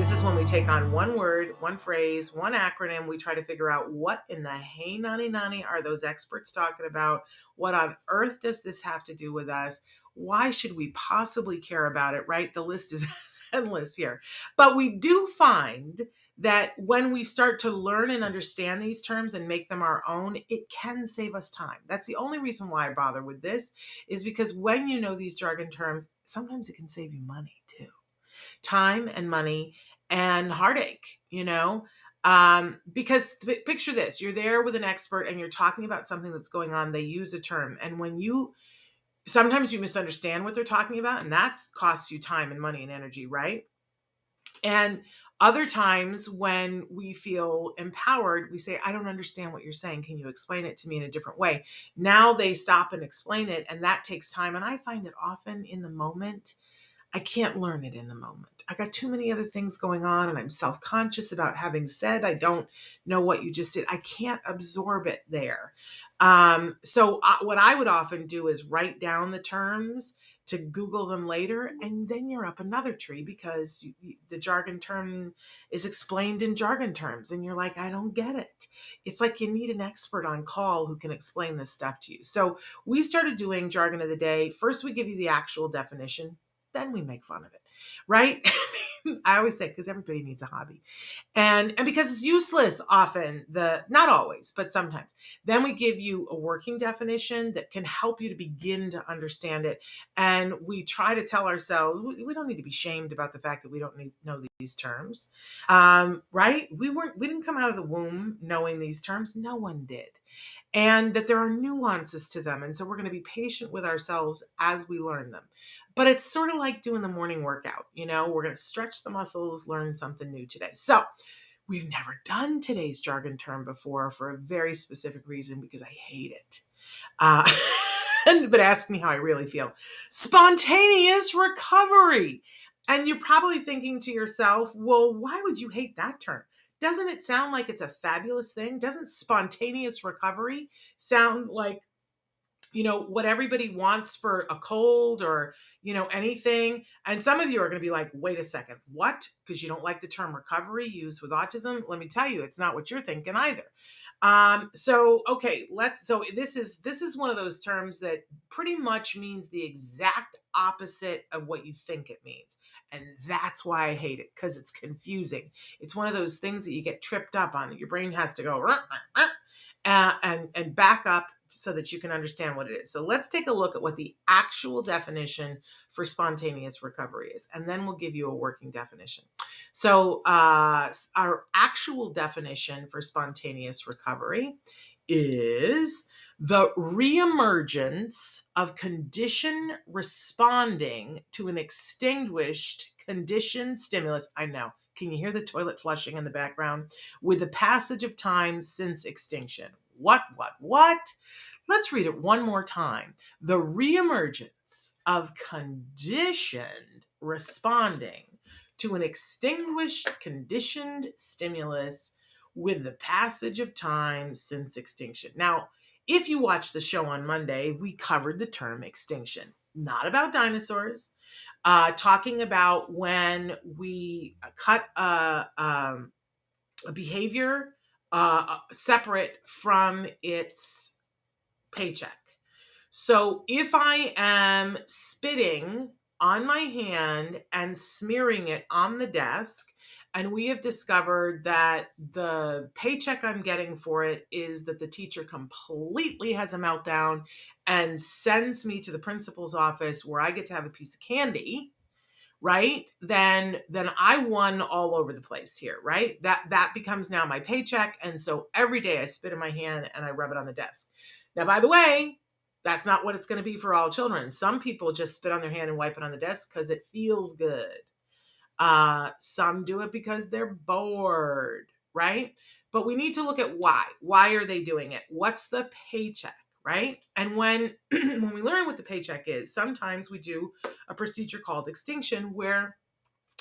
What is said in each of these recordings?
This is when we take on one word, one phrase, one acronym. We try to figure out what in the hey nani nani are those experts talking about? What on earth does this have to do with us? Why should we possibly care about it, right? The list is endless here. But we do find that when we start to learn and understand these terms and make them our own, it can save us time. That's the only reason why I bother with this, is because when you know these jargon terms, sometimes it can save you money too. Time and money and heartache, because picture this, you're there with an expert and you're talking about something that's going on. They use a term. And sometimes you misunderstand what they're talking about, and that costs you time and money and energy, right? And other times when we feel empowered, we say, I don't understand what you're saying. Can you explain it to me in a different way? Now they stop and explain it, and that takes time. And I find that often in the moment, I can't learn it in the moment. I got too many other things going on, and I'm self-conscious about having said, I don't know what you just did. I can't absorb it there. So what I would often do is write down the terms to Google them later, and then you're up another tree because the jargon term is explained in jargon terms, and you're like, I don't get it. It's like you need an expert on call who can explain this stuff to you. So we started doing jargon of the day. First, we give you the actual definition. Then we make fun of it, right? I always say, because everybody needs a hobby. And because it's useless often, not always, but sometimes. Then we give you a working definition that can help you to begin to understand it. And we try to tell ourselves, we don't need to be shamed about the fact that we don't know these terms, right? We didn't come out of the womb knowing these terms. No one did. And that there are nuances to them. And so we're going to be patient with ourselves as we learn them. But it's sort of like doing the morning workout. We're going to stretch the muscles, learn something new today. So we've never done today's jargon term before for a very specific reason, because I hate it. But ask me how I really feel. Spontaneous recovery. And you're probably thinking to yourself, well, why would you hate that term? Doesn't it sound like it's a fabulous thing? Doesn't spontaneous recovery sound like, what everybody wants for a cold or, anything? And some of you are going to be like, wait a second, what? Because you don't like the term recovery used with autism. Let me tell you, it's not what you're thinking either. So this is one of those terms that pretty much means the exact opposite of what you think it means. And that's why I hate it, because it's confusing. It's one of those things that you get tripped up on. Your brain has to go and back up so that you can understand what it is. So let's take a look at what the actual definition for spontaneous recovery is, and then we'll give you a working definition. So our actual definition for spontaneous recovery is the reemergence of condition responding to an extinguished conditioned stimulus. I know. Can you hear the toilet flushing in the background? With the passage of time since extinction. What? Let's read it one more time. The reemergence of conditioned responding to an extinguished conditioned stimulus with the passage of time since extinction. Now, if you watched the show on Monday, we covered the term extinction, not about dinosaurs, talking about when we cut a behavior separate from its paycheck. So if I am spitting on my hand and smearing it on the desk, and we have discovered that the paycheck I'm getting for it is that the teacher completely has a meltdown and sends me to the principal's office where I get to have a piece of candy, right? Then I won all over the place here, right? That becomes now my paycheck. And so every day I spit in my hand and I rub it on the desk. Now, by the way, that's not what it's going to be for all children. Some people just spit on their hand and wipe it on the desk because it feels good. Some do it because they're bored, right? But we need to look at why. Why are they doing it? What's the paycheck, right? And when we learn what the paycheck is, sometimes we do a procedure called extinction where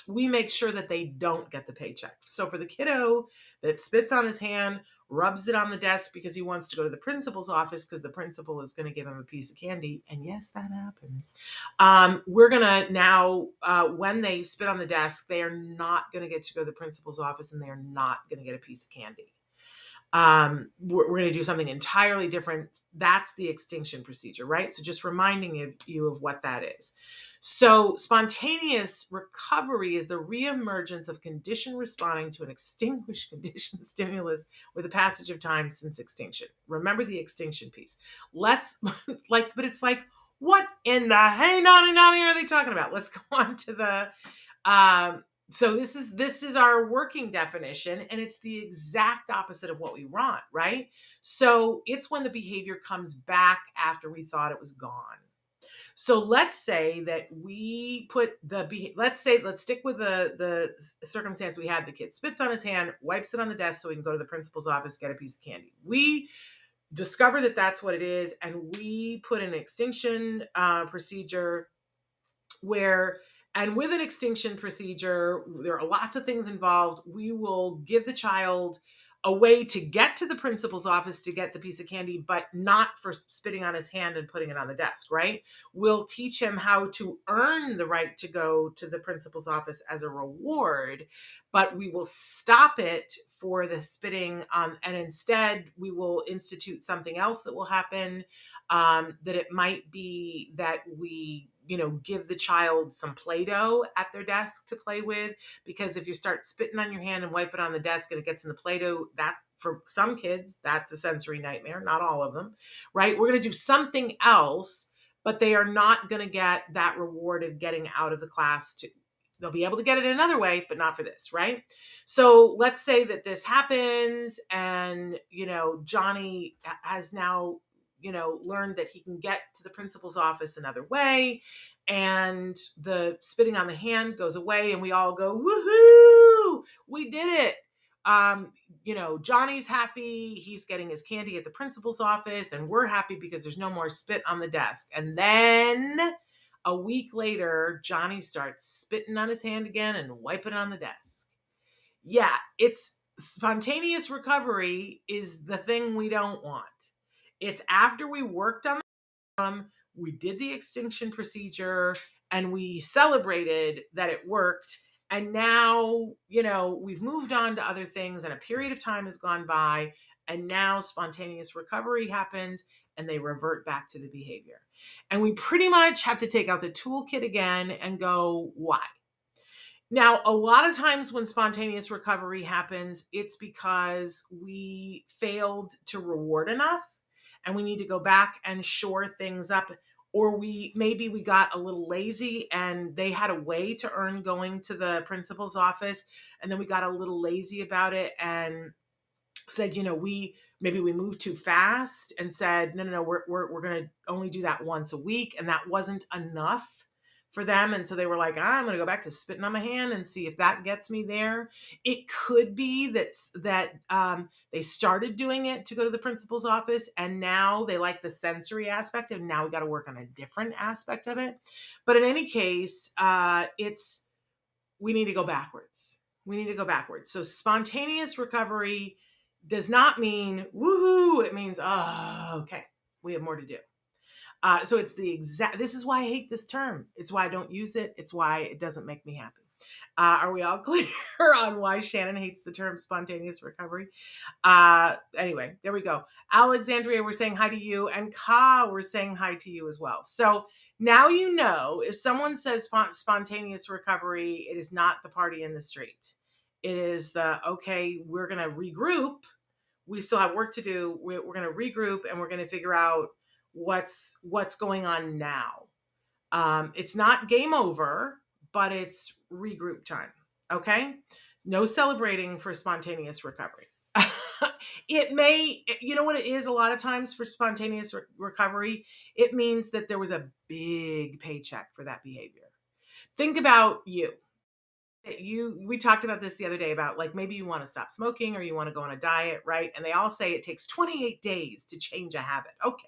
we make sure that they don't get the paycheck. So for the kiddo that spits on his hand rubs it on the desk because he wants to go to the principal's office because the principal is going to give him a piece of candy. And yes, that happens. We're going to now, when they spit on the desk, they are not going to get to go to the principal's office and they are not going to get a piece of candy. We're going to do something entirely different. That's the extinction procedure, right? So just reminding you of what that is. So spontaneous recovery is the reemergence of condition responding to an extinguished condition stimulus with the passage of time since extinction. Remember the extinction piece. Let's but it's like, what in the hey naughty are they talking about? Let's go on to the so this is our working definition, and it's the exact opposite of what we want, right? So it's when the behavior comes back after we thought it was gone. So let's say that we put let's stick with the circumstance we had. The kid spits on his hand, wipes it on the desk so he can go to the principal's office, get a piece of candy. We discover that that's what it is, and we put an extinction procedure and with an extinction procedure, there are lots of things involved. We will give the child a way to get to the principal's office to get the piece of candy, but not for spitting on his hand and putting it on the desk, right? We'll teach him how to earn the right to go to the principal's office as a reward, but we will stop it for the spitting, and instead we will institute something else that will happen, that it might be that we give the child some Play-Doh at their desk to play with, because if you start spitting on your hand and wipe it on the desk and it gets in the Play-Doh, that for some kids, that's a sensory nightmare, not all of them, right? We're going to do something else, but they are not going to get that reward of getting out of the class. They'll be able to get it another way, but not for this, right? So let's say that this happens and, Johnny has now learned that he can get to the principal's office another way, and the spitting on the hand goes away and we all go, woohoo, we did it. Johnny's happy. He's getting his candy at the principal's office, and we're happy because there's no more spit on the desk. And then a week later, Johnny starts spitting on his hand again and wiping on the desk. Yeah, it's spontaneous recovery is the thing we don't want. It's after we worked on we did the extinction procedure and we celebrated that it worked. And now, we've moved on to other things and a period of time has gone by, and now spontaneous recovery happens and they revert back to the behavior. And we pretty much have to take out the toolkit again and go, why? Now, a lot of times when spontaneous recovery happens, it's because we failed to reward enough, and we need to go back and shore things up, or maybe we got a little lazy and they had a way to earn going to the principal's office, and then we got a little lazy about it and said, we moved too fast and said, no, we're going to only do that once a week, and that wasn't enough for them. And so they were like, I'm going to go back to spitting on my hand and see if that gets me there. It could be that they started doing it to go to the principal's office, and now they like the sensory aspect, and now we got to work on a different aspect of it. But in any case, we need to go backwards. So spontaneous recovery does not mean woohoo. It means, okay, we have more to do. So it's this is why I hate this term. It's why I don't use it. It's why it doesn't make me happy. Are we all clear on why Shannon hates the term spontaneous recovery? Anyway, there we go. Alexandria, we're saying hi to you. And Ka, we're saying hi to you as well. So now if someone says spontaneous recovery, it is not the party in the street. It is okay, we're going to regroup. We still have work to do. We're going to regroup, and we're going to figure out what's going on now. It's not game over, but it's regroup time. Okay. No celebrating for spontaneous recovery. It may, what it is a lot of times for spontaneous recovery, it means that there was a big paycheck for that behavior. Think about we talked about this the other day about, like, maybe you want to stop smoking or you want to go on a diet, right? And they all say it takes 28 days to change a habit. Okay.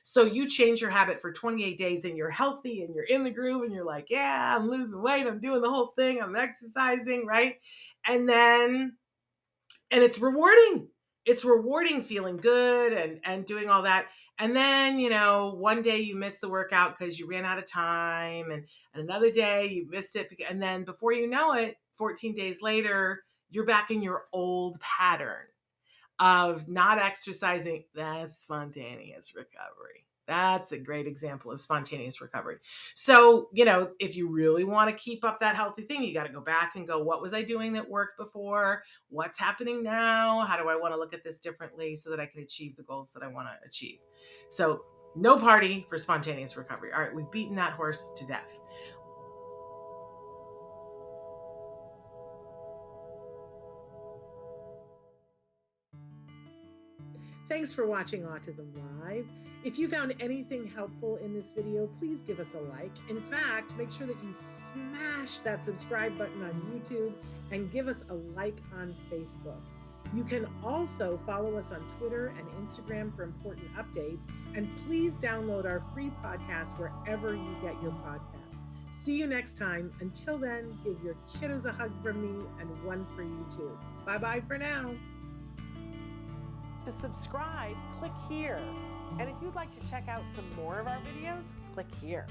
So you change your habit for 28 days and you're healthy and you're in the groove and you're like, yeah, I'm losing weight. I'm doing the whole thing. I'm exercising, right? And it's rewarding. it's rewarding feeling good and doing all that. And then, one day you missed the workout because you ran out of time, and another day you missed it. And then before you know it, 14 days later, you're back in your old pattern of not exercising. That's spontaneous recovery. That's a great example of spontaneous recovery. So, if you really want to keep up that healthy thing, you got to go back and go, what was I doing that worked before? What's happening now? How do I want to look at this differently so that I can achieve the goals that I want to achieve? So, no party for spontaneous recovery. All right, we've beaten that horse to death. Thanks for watching Autism Live. If you found anything helpful in this video, please give us a like. In fact, make sure that you smash that subscribe button on YouTube and give us a like on Facebook. You can also follow us on Twitter and Instagram for important updates. And please download our free podcast wherever you get your podcasts. See you next time. Until then, give your kiddos a hug from me and one for you too. Bye-bye for now. To subscribe, click here. And if you'd like to check out some more of our videos, click here.